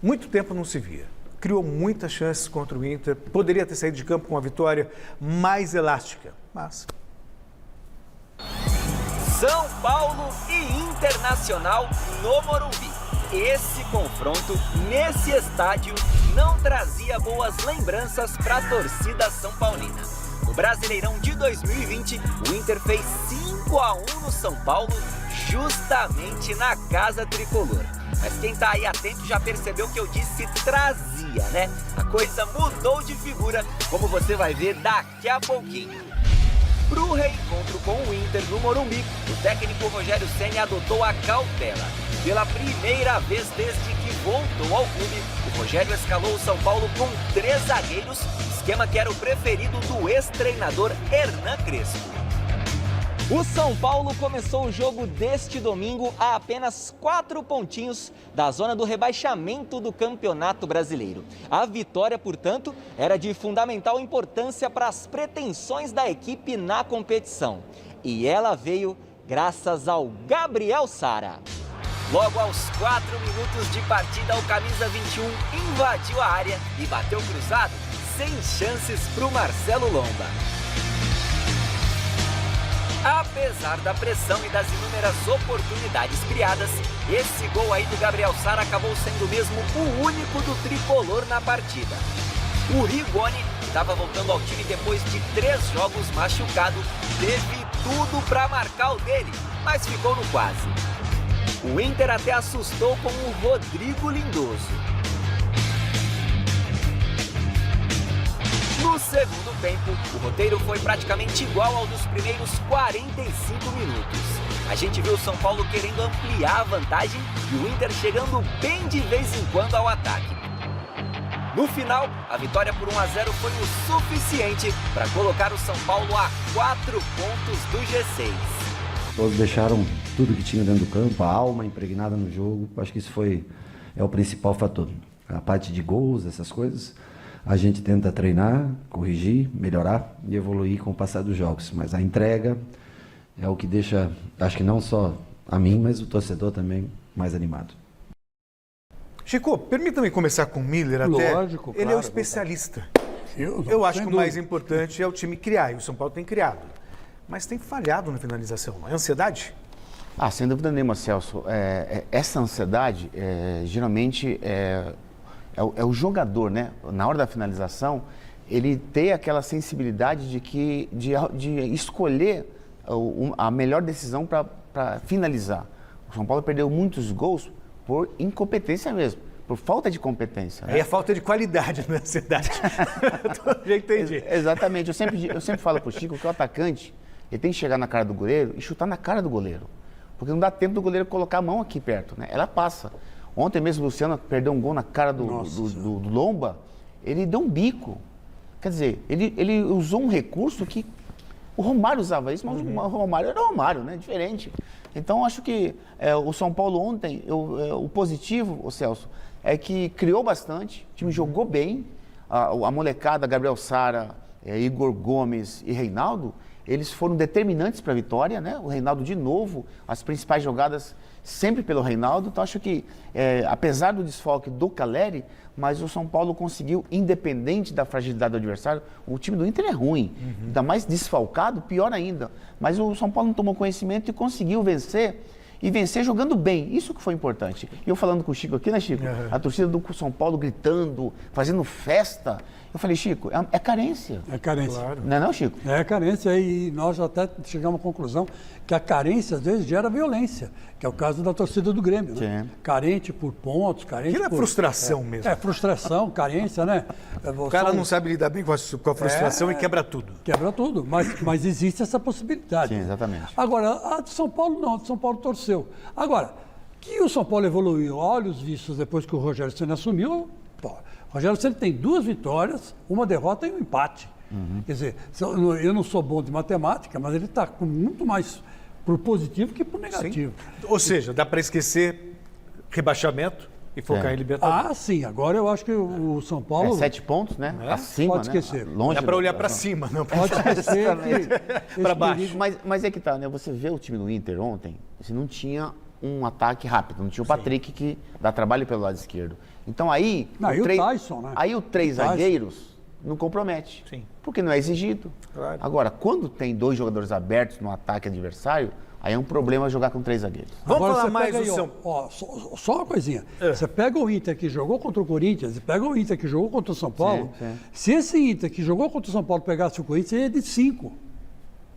muito tempo não se via. Criou muitas chances contra o Inter. Poderia ter saído de campo com uma vitória mais elástica, mas... São Paulo e Internacional no Morumbi. Esse confronto, nesse estádio, não trazia boas lembranças para a torcida são paulina. No Brasileirão de 2020, o Inter fez 5-1 no São Paulo, justamente na casa tricolor. Mas quem tá aí atento já percebeu que eu disse trazia, né? A coisa mudou de figura, como você vai ver daqui a pouquinho. Pro reencontro com o Inter no Morumbi, o técnico Rogério Ceni adotou a cautela. Pela primeira vez desde que voltou ao clube, o Rogério escalou o São Paulo com 3 zagueiros, esquema que era o preferido do ex-treinador Hernan Crespo. O São Paulo começou o jogo deste domingo a apenas 4 pontinhos da zona do rebaixamento do Campeonato Brasileiro. A vitória, portanto, era de fundamental importância para as pretensões da equipe na competição. E ela veio graças ao Gabriel Sara. Logo aos 4 minutos de partida, o camisa 21 invadiu a área e bateu cruzado, sem chances para o Marcelo Lomba. Apesar da pressão e das inúmeras oportunidades criadas, esse gol aí do Gabriel Sara acabou sendo mesmo o único do tricolor na partida. O Rigoni, que estava voltando ao time depois de 3 jogos machucado, teve tudo para marcar o dele, mas ficou no quase. O Inter até assustou com o Rodrigo Lindoso. No segundo tempo, o roteiro foi praticamente igual ao dos primeiros 45 minutos. A gente viu o São Paulo querendo ampliar a vantagem e o Inter chegando bem de vez em quando ao ataque. No final, a vitória por 1-0 foi o suficiente para colocar o São Paulo a 4 pontos do G6. Todos deixaram tudo que tinha dentro do campo, a alma impregnada no jogo. Acho que isso é o principal fator. A parte de gols, essas coisas, a gente tenta treinar, corrigir, melhorar e evoluir com o passar dos jogos. Mas a entrega é o que deixa, acho que não só a mim, mas o torcedor também mais animado. Chico, permita-me começar com o Miller até. Lógico, Ele claro, é o especialista. Eu acho que o mais importante é o time criar, e o São Paulo tem criado. Mas tem falhado na finalização. É ansiedade? Sem dúvida nenhuma, Celso. Essa ansiedade, geralmente, é o jogador, né? Na hora da finalização, ele tem aquela sensibilidade de escolher a melhor decisão para finalizar. O São Paulo perdeu muitos gols por incompetência mesmo, por falta de competência. Aí é falta de qualidade, não é ansiedade. Já entendi. Exatamente. Eu sempre falo para o Chico que o atacante ele tem que chegar na cara do goleiro e chutar na cara do goleiro. Porque não dá tempo do goleiro colocar a mão aqui perto, né? Ela passa. Ontem mesmo o Luciano perdeu um gol na cara do Lomba, ele deu um bico. Quer dizer, ele usou um recurso que o Romário usava isso, mas o Romário era o Romário, né? Diferente. Então, acho que o São Paulo ontem, o positivo, o Celso, é que criou bastante, o time jogou bem, a molecada, Gabriel Sara, Igor Gomes e Reinaldo, eles foram determinantes para a vitória, né? O Reinaldo de novo, as principais jogadas sempre pelo Reinaldo. Então acho que, apesar do desfalque do Caleri, mas o São Paulo conseguiu, independente da fragilidade do adversário, o time do Inter é ruim, ainda mais desfalcado, pior ainda. Mas o São Paulo não tomou conhecimento e conseguiu vencer, e vencer jogando bem, isso que foi importante. E eu falando com o Chico aqui, né, Chico? A torcida do São Paulo gritando, fazendo festa. Eu falei, Chico, é carência. É carência. Claro. Não é não, Chico? É carência e nós até chegamos à conclusão que a carência às vezes gera violência, que é o caso da torcida do Grêmio, né? Carente por pontos, carente Aquilo é frustração mesmo. É frustração, carência, né? O cara não sabe lidar bem com a frustração e quebra tudo. Quebra tudo, mas existe essa possibilidade. Sim, exatamente. Agora, a de São Paulo não, a de São Paulo torceu. Agora, que o São Paulo evoluiu, olhos vistos depois que o Rogério Ceni assumiu, o Rogério Ceni tem 2 vitórias, uma derrota e um empate. Quer dizer, eu não sou bom de matemática, mas ele está com muito mais por positivo que por negativo. Sim. Ou seja, dá para esquecer rebaixamento e focar em Libertadores. Sim. Agora eu acho que o São Paulo... 7 pontos, né? Acima, pode esquecer. Né? Longe é para olhar para cima, não pode esquecer para baixo. Mas é que tá, né? Você vê o time do Inter ontem, você não tinha um ataque rápido, não tinha o Patrick que dá trabalho pelo lado esquerdo. Então aí... o Tyson, né? Aí o 3 zagueiros não compromete. Sim. Porque não é exigido. Claro. Agora, quando tem 2 jogadores abertos no ataque adversário, Aí é um problema jogar com 3 zagueiros. Vamos Agora falar você mais pega do aí, São ó, só uma coisinha. Você pega o Inter que jogou contra o Corinthians e pega o Inter que jogou contra o São Paulo. Sim. Se esse Inter que jogou contra o São Paulo pegasse o Corinthians, ia de 5.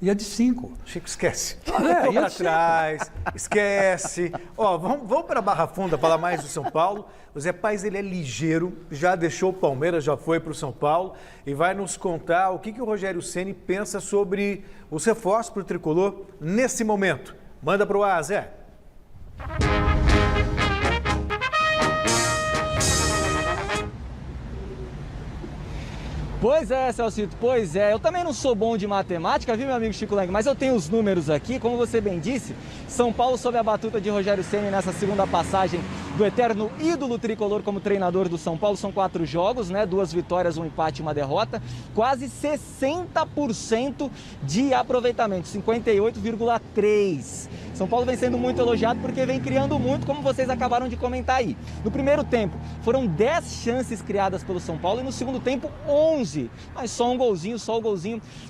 Ia de 5. Chico, esquece. Ia Para de trás, esquece. Ó, vamos para Barra Funda falar mais do São Paulo. O Zé Pais, ele é ligeiro, já deixou o Palmeiras, já foi para o São Paulo e vai nos contar o que o Rogério Ceni pensa sobre os reforços para o Tricolor nesse momento. Manda para o ar, Zé. Pois é, Celcito, pois é. Eu também não sou bom de matemática, viu, meu amigo Chico Lang? Mas eu tenho os números aqui. Como você bem disse, São Paulo sob a batuta de Rogério Ceni nessa segunda passagem do eterno ídolo tricolor como treinador do São Paulo. São 4 jogos, né? 2 vitórias, 1 empate e 1 derrota. Quase 60% de aproveitamento, 58,3%. São Paulo vem sendo muito elogiado porque vem criando muito, como vocês acabaram de comentar aí. No primeiro tempo, foram 10 chances criadas pelo São Paulo e no segundo tempo, 11. Mas só o golzinho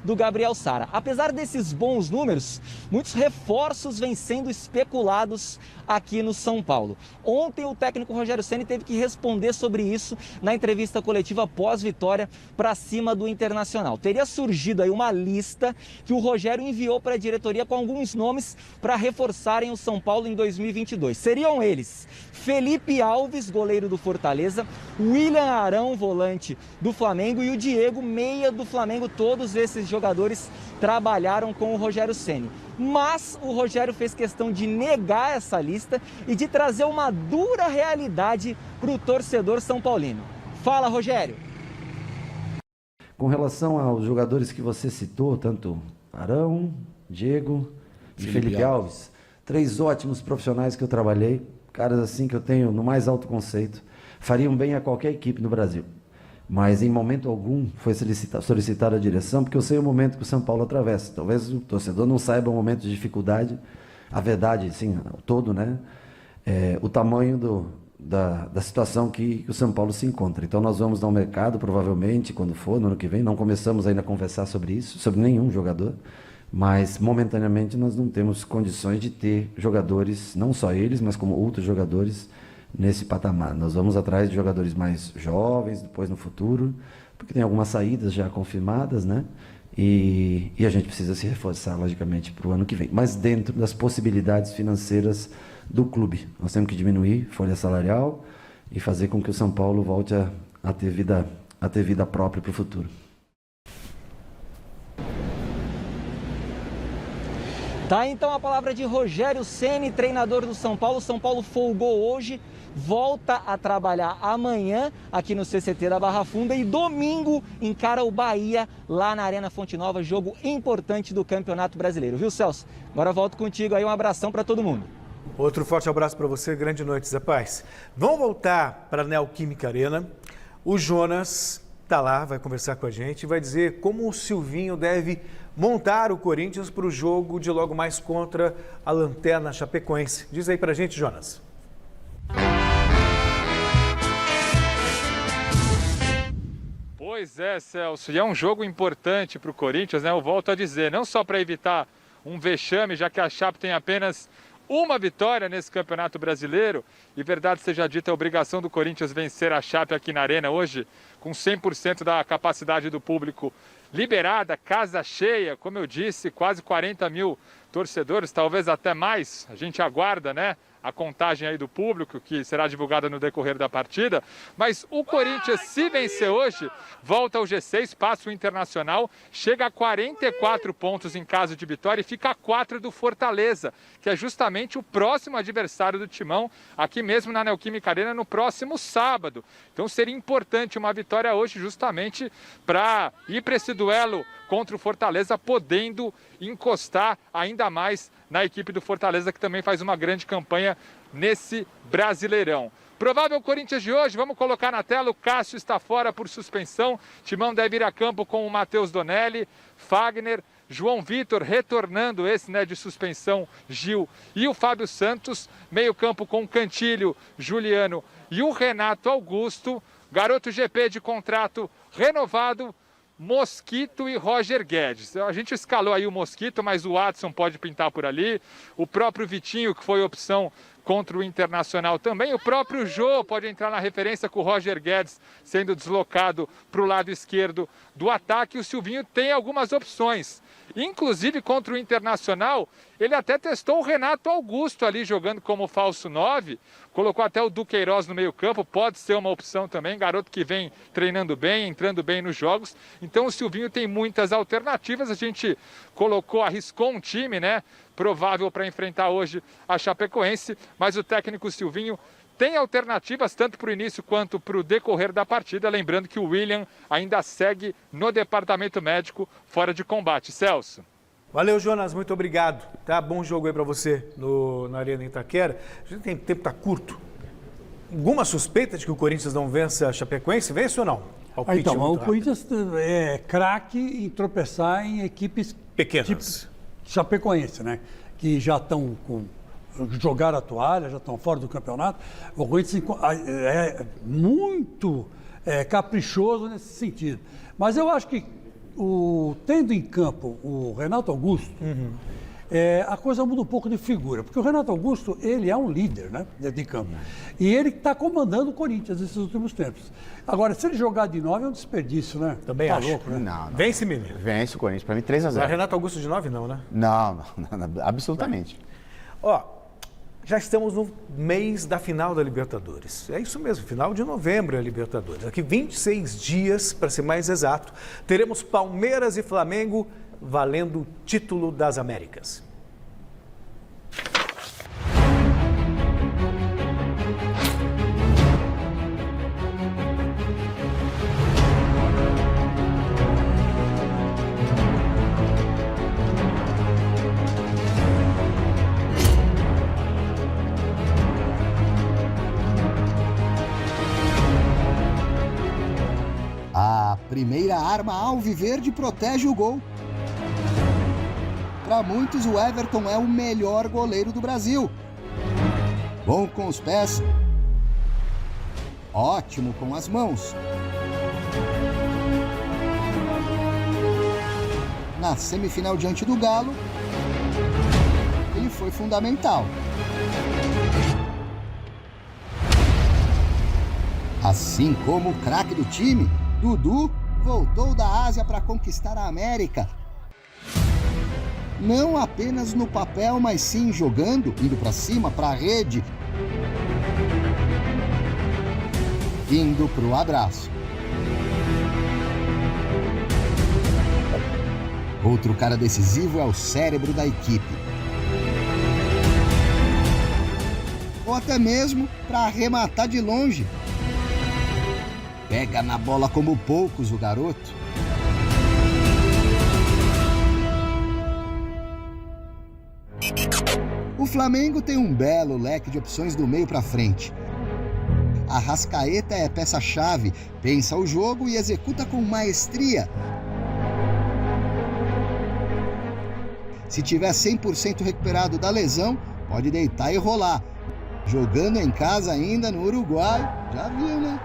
do Gabriel Sara. Apesar desses bons números, muitos reforços vêm sendo especulados aqui no São Paulo. Ontem o técnico Rogério Ceni teve que responder sobre isso na entrevista coletiva pós-vitória para cima do Internacional. Teria surgido aí uma lista que o Rogério enviou para a diretoria com alguns nomes para reforçarem o São Paulo em 2022. Seriam eles: Felipe Alves, goleiro do Fortaleza, William Arão, volante do Flamengo, e o Diego, meia do Flamengo. Todos esses jogadores trabalharam com o Rogério Ceni. Mas o Rogério fez questão de negar essa lista e de trazer uma dura realidade para o torcedor são paulino. Fala, Rogério! Com relação aos jogadores que você citou, tanto Arão, Diego e Felipe Alves, 3 ótimos profissionais que eu trabalhei, caras assim que eu tenho no mais alto conceito, fariam bem a qualquer equipe no Brasil. Mas em momento algum foi solicitada a direção, porque eu sei o momento que o São Paulo atravessa. Talvez o torcedor não saiba o momento de dificuldade, a verdade, sim, todo, né? O tamanho da situação que o São Paulo se encontra. Então nós vamos ao mercado, provavelmente, quando for, no ano que vem. Não começamos ainda a conversar sobre isso, sobre nenhum jogador, mas momentaneamente nós não temos condições de ter jogadores, não só eles, mas como outros jogadores, nesse patamar. Nós vamos atrás de jogadores mais jovens, depois no futuro, porque tem algumas saídas já confirmadas, né? E a gente precisa se reforçar, logicamente, para o ano que vem. Mas dentro das possibilidades financeiras do clube. Nós temos que diminuir folha salarial e fazer com que o São Paulo volte a ter vida própria para o futuro. Tá, então a palavra de Rogério Ceni, treinador do São Paulo. São Paulo folgou hoje, volta a trabalhar amanhã aqui no CCT da Barra Funda e domingo encara o Bahia lá na Arena Fonte Nova, jogo importante do Campeonato Brasileiro. Viu, Celso? Agora eu volto contigo aí, um abração para todo mundo. Outro forte abraço para você, grande noite, Zé Paz. Vamos voltar para a Neoquímica Arena. O Jonas está lá, vai conversar com a gente e vai dizer como o Silvinho deve montar o Corinthians para o jogo de logo mais contra a Lanterna Chapecoense. Diz aí para a gente, Jonas. Pois é, Celso, e é um jogo importante para o Corinthians, né? Eu volto a dizer, não só para evitar um vexame, já que a Chape tem apenas uma vitória nesse Campeonato Brasileiro, e verdade seja dita, a obrigação do Corinthians vencer a Chape aqui na Arena hoje, com 100% da capacidade do público liberada, casa cheia, como eu disse, quase 40 mil torcedores, talvez até mais, a gente aguarda, né? A contagem aí do público, que será divulgada no decorrer da partida. Mas o Corinthians, se vencer hoje, volta ao G6, passa o Internacional, chega a 44 pontos em caso de vitória e fica a 4 do Fortaleza, que é justamente o próximo adversário do Timão, aqui mesmo na Neoquímica Arena, no próximo sábado. Então seria importante uma vitória hoje, justamente para ir para esse duelo contra o Fortaleza, podendo encostar ainda mais na equipe do Fortaleza, que também faz uma grande campanha nesse Brasileirão. Provável Corinthians de hoje, vamos colocar na tela, o Cássio está fora por suspensão, Timão deve ir a campo com o Matheus Donelli, Fagner, João Vitor retornando, esse, né, de suspensão, Gil, e o Fábio Santos, meio campo com Cantilho, Juliano e o Renato Augusto, garoto GP de contrato renovado, Mosquito e Roger Guedes. A gente escalou aí o Mosquito, mas o Watson pode pintar por ali. O próprio Vitinho, que foi opção contra o Internacional também. O próprio Jô pode entrar na referência com o Roger Guedes sendo deslocado para o lado esquerdo do ataque. O Silvinho tem algumas opções. Inclusive contra o Internacional, ele até testou o Renato Augusto ali jogando como falso 9. Colocou até o Duqueiroz no meio campo, pode ser uma opção também. Garoto que vem treinando bem, entrando bem nos jogos. Então o Silvinho tem muitas alternativas. A gente arriscou um time, né? Provável para enfrentar hoje a Chapecoense, mas o técnico Silvinho tem alternativas tanto para o início quanto para o decorrer da partida, lembrando que o William ainda segue no departamento médico fora de combate. Celso. Valeu, Jonas, muito obrigado. Tá, bom jogo aí para você na Arena Itaquera. A gente tem tempo, tá curto. Alguma suspeita de que o Corinthians não vença a Chapecoense? Vence ou não? Então, o Corinthians é craque em tropeçar em equipes pequenas. Tipo Chapecoense, né? Que já estão jogaram a toalha, já estão fora do campeonato. O Corinthians é muito caprichoso nesse sentido. Mas eu acho que tendo em campo o Renato Augusto, a coisa muda um pouco de figura, porque o Renato Augusto, ele é um líder, né, de campo. E ele está comandando o Corinthians nesses últimos tempos. Agora, se ele jogar de 9 é um desperdício, né? Também tá acho. Louco, né? Não. Vence, Mineiro. Vence o Corinthians, para mim 3-0. Mas Renato Augusto de 9 não, né? Não, absolutamente. Ó, já estamos no mês da final da Libertadores. É isso mesmo, final de novembro é a Libertadores. Daqui 26 dias, para ser mais exato, teremos Palmeiras e Flamengo valendo o título das Américas. A primeira arma alviverde protege o gol. Para muitos, o Everton é o melhor goleiro do Brasil. Bom com os pés, ótimo com as mãos. Na semifinal diante do Galo, ele foi fundamental. Assim como o craque do time, Dudu voltou da Ásia para conquistar a América. Não apenas no papel, mas sim jogando, indo para cima, para a rede, indo para o abraço. Outro cara decisivo é o cérebro da equipe. Ou até mesmo para arrematar de longe. Pega na bola como poucos o garoto. O Flamengo tem um belo leque de opções do meio para frente. Arrascaeta é peça-chave, pensa o jogo e executa com maestria. Se tiver 100% recuperado da lesão, pode deitar e rolar. Jogando em casa ainda no Uruguai, já viu, né?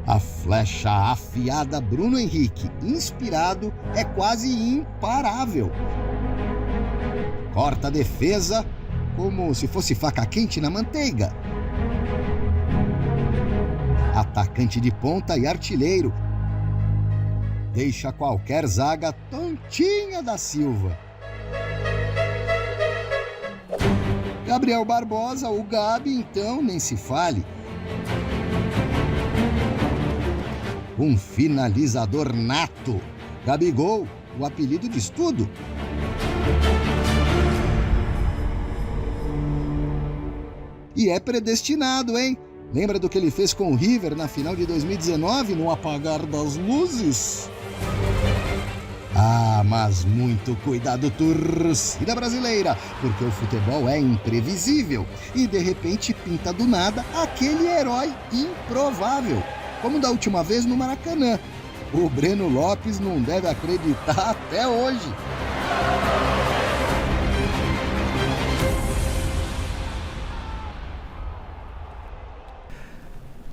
A flecha afiada Bruno Henrique, inspirado, é quase imparável. Corta a defesa como se fosse faca quente na manteiga. Atacante de ponta e artilheiro. Deixa qualquer zaga tontinha da Silva. Gabriel Barbosa, o Gabi, então, nem se fale. Um finalizador nato. Gabigol, o apelido diz tudo. E é predestinado, hein? Lembra do que ele fez com o River na final de 2019, no apagar das luzes? Ah, mas muito cuidado, torcida brasileira, porque o futebol é imprevisível e de repente pinta do nada aquele herói improvável. Como da última vez no Maracanã. O Breno Lopes não deve acreditar até hoje.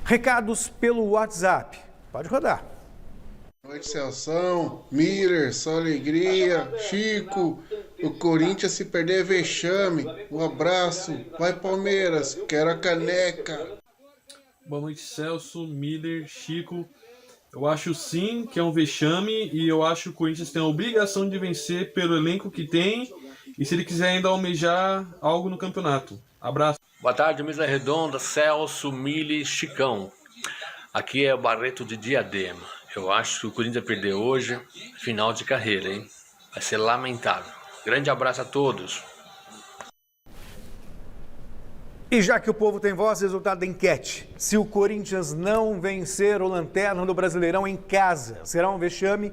Recados pelo WhatsApp. Pode rodar. Boa noite, Celção, Miller, só alegria, Chico, o Corinthians se perder é vexame, um abraço, vai Palmeiras, quero a caneca. Boa noite, Celso, Miller, Chico, eu acho sim que é um vexame e eu acho que o Corinthians tem a obrigação de vencer pelo elenco que tem e se ele quiser ainda almejar algo no campeonato. Abraço. Boa tarde, mesa redonda, Celso, Miller, Chicão. Aqui é o Barreto de Diadema. Eu acho que o Corinthians vai perder hoje, final de carreira, hein? Vai ser lamentável. Grande abraço a todos. E já que o povo tem voz, resultado da enquete. Se o Corinthians não vencer o Lanterna do Brasileirão em casa, será um vexame?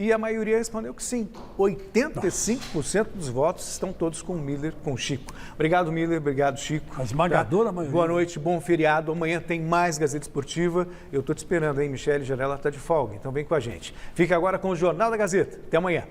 E a maioria respondeu que sim. 85% dos votos estão todos com o Miller, com o Chico. Obrigado, Miller. Obrigado, Chico. A esmagadora maioria. Boa noite, bom feriado. Amanhã tem mais Gazeta Esportiva. Eu estou te esperando, hein? Michele Janela está de folga, então vem com a gente. Fica agora com o Jornal da Gazeta. Até amanhã.